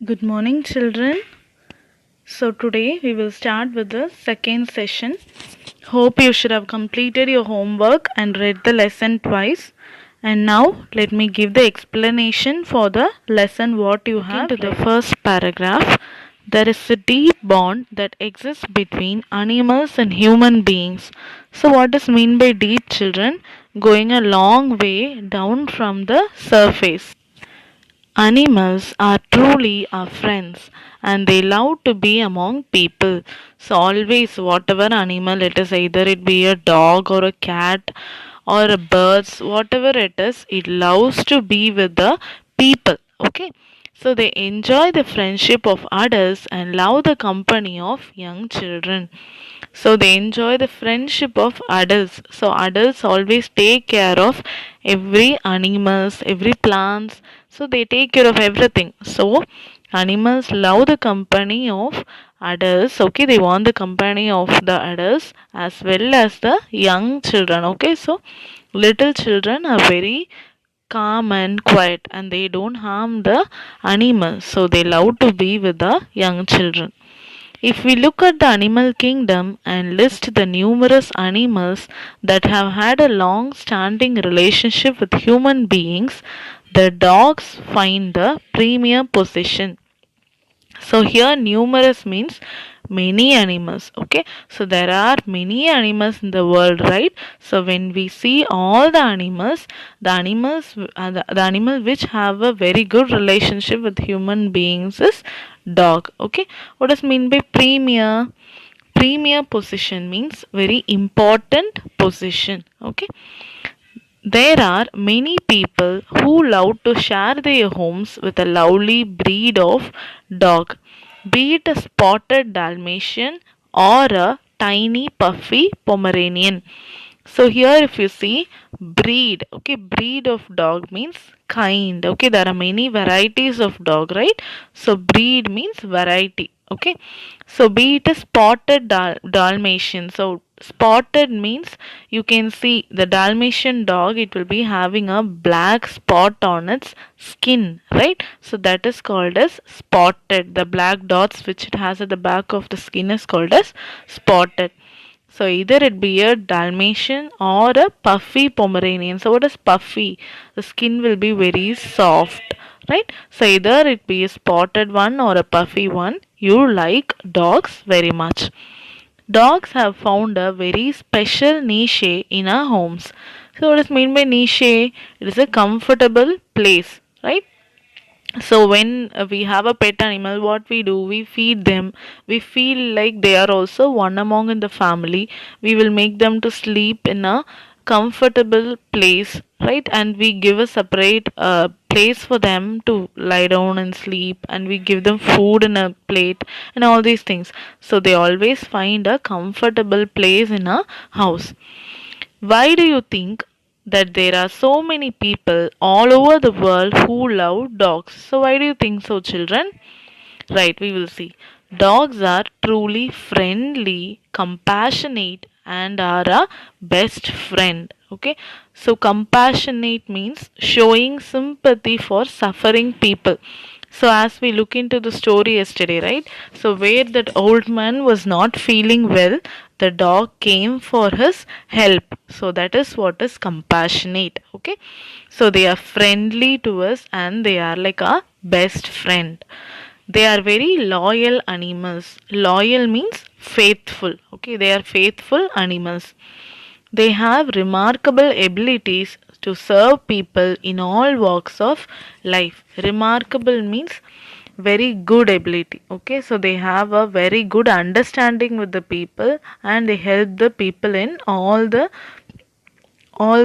Good morning, children. So, today we will start with the second session. Hope you should have completed your homework and read the lesson twice. And now, let me give the explanation for the lesson what you have. To the first paragraph, there is a deep bond that exists between animals and human beings. So, what does mean by deep, children? Going a long way down from the surface. Animals are truly our friends and they love to be among people. So always whatever animal it is, either it be a dog or a cat or a birds, whatever it is, it loves to be with the people. Okay. So they enjoy the friendship of adults and love the company of young children. So they enjoy the friendship of adults. So adults always take care of every animals, every plants. So they take care of everything. So animals love the company of adults. Okay, they want the company of the adults as well as the young children. Okay, so little children are very calm and quiet and they don't harm the animals. So they love to be with the young children. If we look at the animal kingdom and list the numerous animals that have had a long standing relationship with human beings, the dogs find the premier position. So here numerous means many animals. Okay, so there are many animals in the world, right? So when we see all the animals, the animal which have a very good relationship with human beings is dog. Okay, what does mean by premier? Premier position means very important position. Okay, there are many people who love to share their homes with a lovely breed of dog, be it a spotted Dalmatian or a tiny puffy Pomeranian. So here if you see breed, okay, breed of dog means kind. Okay, there are many varieties of dog, right? So breed means variety. Okay, so be it a spotted Dalmatian. So spotted means you can see the Dalmatian dog, it will be having a black spot on its skin, right? So that is called as spotted. The black dots which it has at the back of the skin is called as spotted. So either it be a Dalmatian or a puffy Pomeranian. So what is puffy? The skin will be very soft, right? So either it be a spotted one or a puffy one. You like dogs very much. Dogs have found a very special niche in our homes. So what is mean by niche? It is a comfortable place, right? So when we have a pet animal, what we do, we feed them. We feel like they are also one among in the family. We will make them to sleep in a comfortable place, right? And we give a separate place for them to lie down and sleep, and we give them food in a plate and all these things. So they always find a comfortable place in a house. Why do you think that there are so many people all over the world who love dogs? So, why do you think so, children? Right, we will see. Dogs are truly friendly, compassionate, and are a best friend. Okay, so compassionate means showing sympathy for suffering people. So, as we look into the story yesterday, right? So, where that old man was not feeling well, the dog came for his help. So, that is what is compassionate. Okay, so they are friendly to us and they are like a best friend. They are very loyal animals. Loyal means faithful. Okay, they are faithful animals. They have remarkable abilities to serve people in all walks of life. Remarkable means very good ability. Okay, so they have a very good understanding with the people and they help the people in all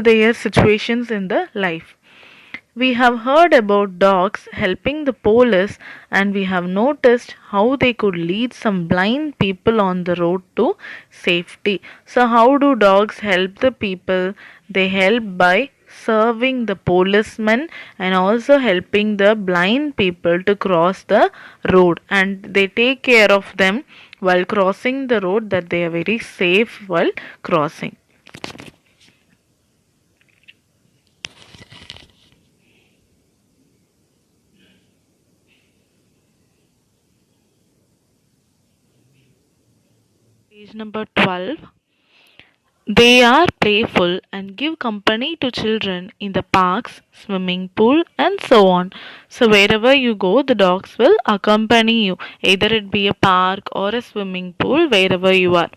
their situations in the life. We have heard about dogs helping the police, and we have noticed how they could lead some blind people on the road to safety. So, how do dogs help the people? They help by serving the policemen and also helping the blind people to cross the road, and they take care of them while crossing the road, that they are very safe while crossing. Page number 12. They are playful and give company to children in the parks, swimming pool, and so on. So, wherever you go, the dogs will accompany you, either it be a park or a swimming pool, wherever you are.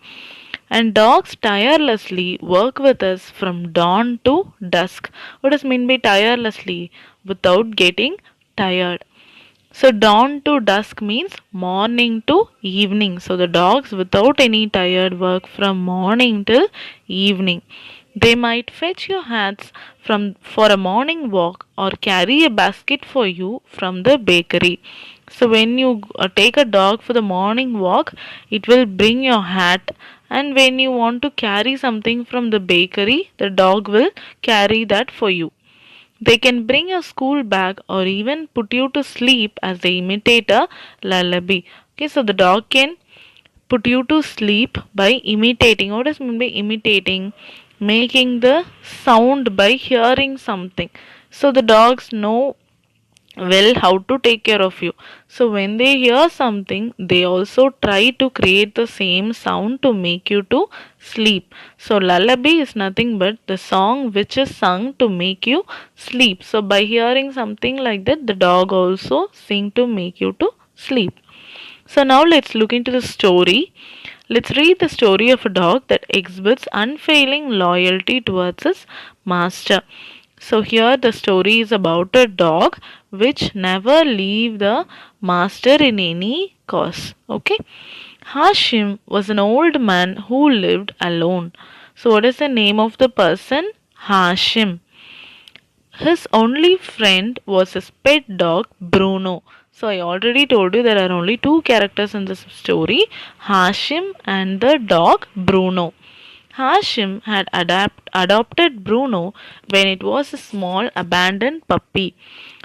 And dogs tirelessly work with us from dawn to dusk. What does mean by tirelessly? Without getting tired. So dawn to dusk means morning to evening. So the dogs without any tired work from morning till evening. They might fetch your hats from for a morning walk or carry a basket for you from the bakery. So when you take a dog for the morning walk, it will bring your hat, and when you want to carry something from the bakery, the dog will carry that for you. They can bring a school bag or even put you to sleep as they imitate a lullaby. Okay, so the dog can put you to sleep by imitating. What does mean by imitating? Making the sound by hearing something. So the dogs know well how to take care of you. So when they hear something, they also try to create the same sound to make you to sleep. So lullaby is nothing but the song which is sung to make you sleep. So by hearing something like that, the dog also sing to make you to sleep. So now let's look into the story. Let's read the story of a dog that exhibits unfailing loyalty towards his master. So here the story is about a dog which never leave the master in any cause. Okay. Hashim was an old man who lived alone. So what is the name of the person? Hashim. His only friend was his pet dog Bruno. So I already told you there are only two characters in this story, Hashim and the dog Bruno. Hashim had adopted Bruno when it was a small abandoned puppy.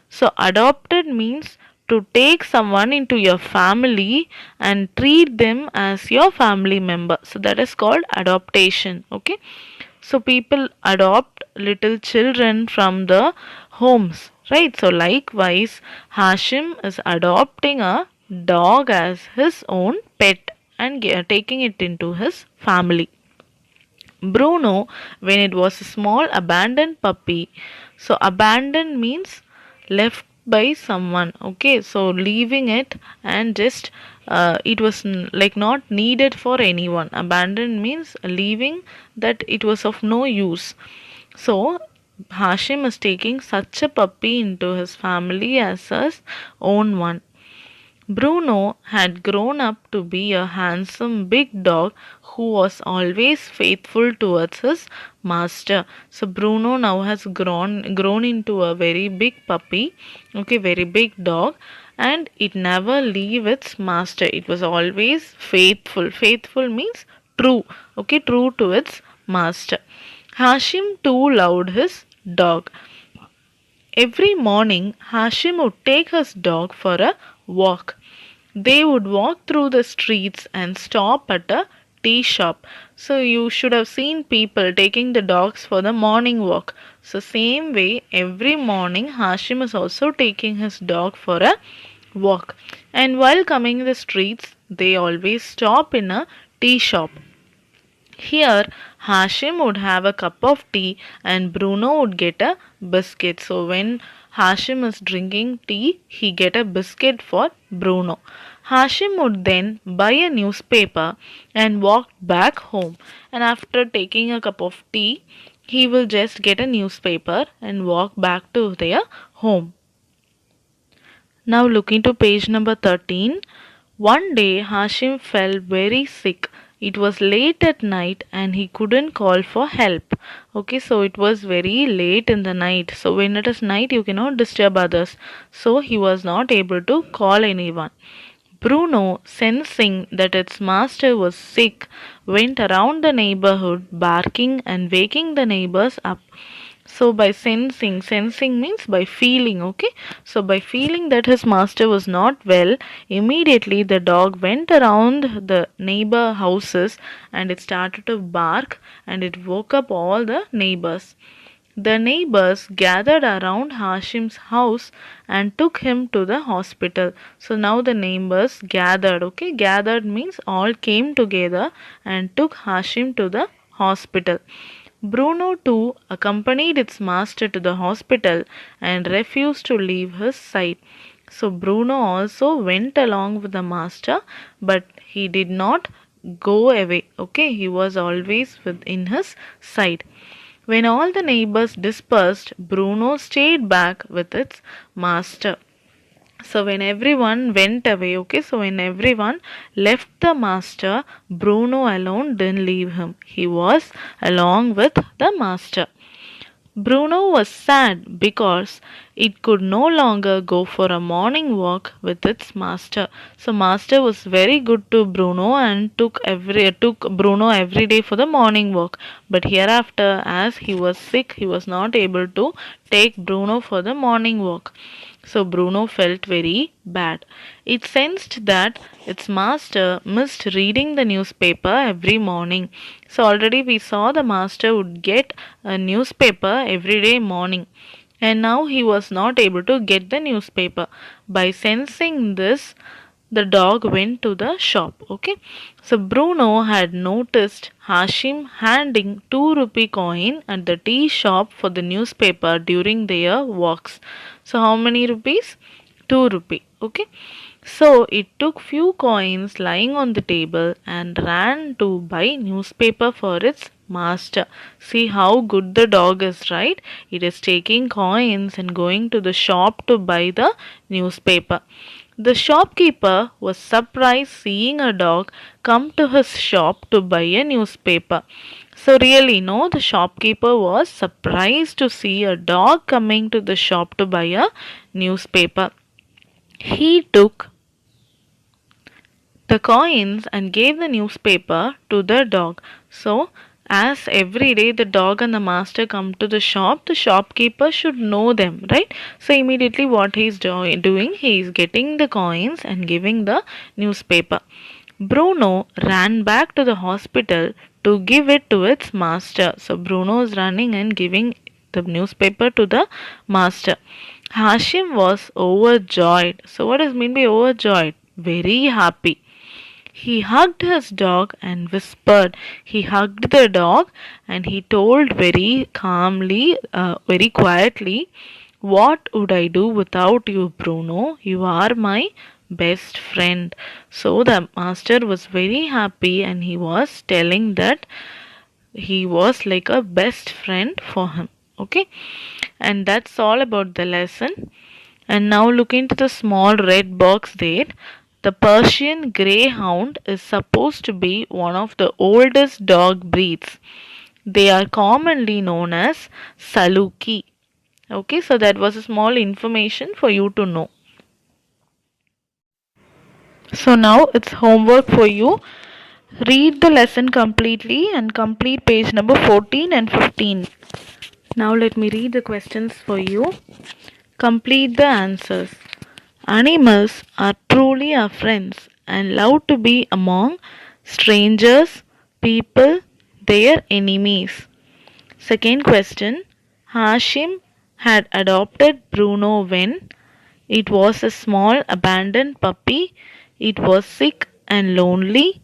So adopted means to take someone into your family and treat them as your family member. So that is called adoption. Okay. So people adopt little children from the homes, right? So likewise, Hashim is adopting a dog as his own pet and taking it into his family. Bruno, when it was a small abandoned puppy, so abandoned means left by someone. Okay, so leaving it and just it was like not needed for anyone. Abandoned means leaving that it was of no use. So Hashim is taking such a puppy into his family as his own one. Bruno had grown up to be a handsome big dog who was always faithful towards his master. So Bruno now has grown into a very big puppy, okay, very big dog, and it never leave its master. It was always faithful. Faithful means true, okay, true to its master. Hashim too loved his dog. Every morning, Hashim would take his dog for a walk. They would walk through the streets and stop at a tea shop. So you should have seen people taking the dogs for the morning walk. So same way, every morning Hashim is also taking his dog for a walk. And while coming the streets, they always stop in a tea shop. Here, Hashim would have a cup of tea and Bruno would get a biscuit. So when Hashim is drinking tea, he get a biscuit for Bruno. Hashim would then buy a newspaper and walk back home. And after taking a cup of tea, he will just get a newspaper and walk back to their home. Now looking to page number 13. One day Hashim fell very sick. It was late at night and he couldn't call for help. Okay, so it was very late in the night. So when it is night, you cannot disturb others. So he was not able to call anyone. Bruno, sensing that its master was sick, went around the neighborhood barking and waking the neighbors up. So by sensing means by feeling, okay? So by feeling that his master was not well, immediately the dog went around the neighbor houses and it started to bark and it woke up all the neighbors. The neighbors gathered around Hashim's house and took him to the hospital. So now the neighbors gathered, okay? Gathered means all came together and took Hashim to the hospital. Bruno too accompanied its master to the hospital and refused to leave his side. So Bruno also went along with the master, but he did not go away. Okay, he was always within his side. When all the neighbors dispersed, Bruno stayed back with its master. So when everyone went away, okay, so when everyone left the master, Bruno alone didn't leave him. He was along with the master. Bruno was sad because it could no longer go for a morning walk with its master. So master was very good to Bruno and took Bruno every day for the morning walk. But hereafter, as he was sick, he was not able to take Bruno for the morning walk. So Bruno felt very bad. It sensed that its master missed reading the newspaper every morning. So already we saw the master would get a newspaper every day morning. And now he was not able to get the newspaper. By sensing this, the dog went to the shop. Okay, so Bruno had noticed Hashim handing 2 rupee coin at the tea shop for the newspaper during their walks. So how many rupees? 2 rupee. Okay, so it took few coins lying on the table and ran to buy newspaper for its master. See how good the dog is, right? It is taking coins and going to the shop to buy the newspaper. The shopkeeper was surprised seeing a dog come to his shop to buy a newspaper. So really, no, the shopkeeper was surprised to see a dog coming to the shop to buy a newspaper. He took the coins and gave the newspaper to the dog. So as every day the dog and the master come to the shop, the shopkeeper should know them, right? So immediately what he is doing, he is getting the coins and giving the newspaper. Bruno ran back to the hospital to give it to its master. So Bruno is running and giving the newspaper to the master. Hashim was overjoyed. So what does mean by overjoyed? Very happy. He hugged his dog and whispered. He hugged the dog and he told very calmly, very quietly, "What would I do without you, Bruno? You are my best friend." So the master was very happy and he was telling that he was like a best friend for him. Okay, and that's all about the lesson. And now look into the small red box there. The Persian Greyhound is supposed to be one of the oldest dog breeds. They are commonly known as Saluki. Okay, so that was a small information for you to know. So now it's homework for you. Read the lesson completely and complete page number 14 and 15. Now let me read the questions for you. Complete the answers. Animals are truly our friends and love to be among strangers, people, their enemies. Second question. Hashim had adopted Bruno when it was a small abandoned puppy. It was sick and lonely.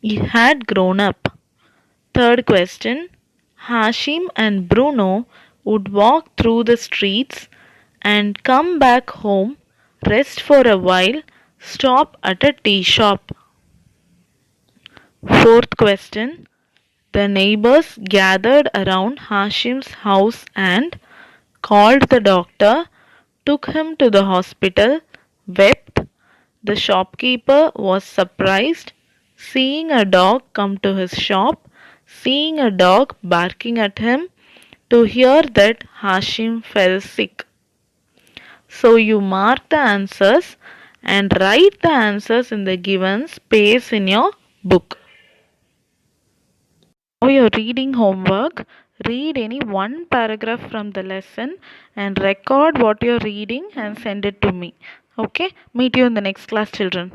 It had grown up. Third question. Hashim and Bruno would walk through the streets and come back home, rest for a while, stop at a tea shop. Fourth question. The neighbors gathered around Hashim's house and called the doctor, took him to the hospital, wept. The shopkeeper was surprised seeing a dog come to his shop, seeing a dog barking at him, to hear that Hashim fell sick. So you mark the answers and write the answers in the given space in your book. Now your reading homework. Read any one paragraph from the lesson and record what you're reading and send it to me. Okay? Meet you in the next class, children.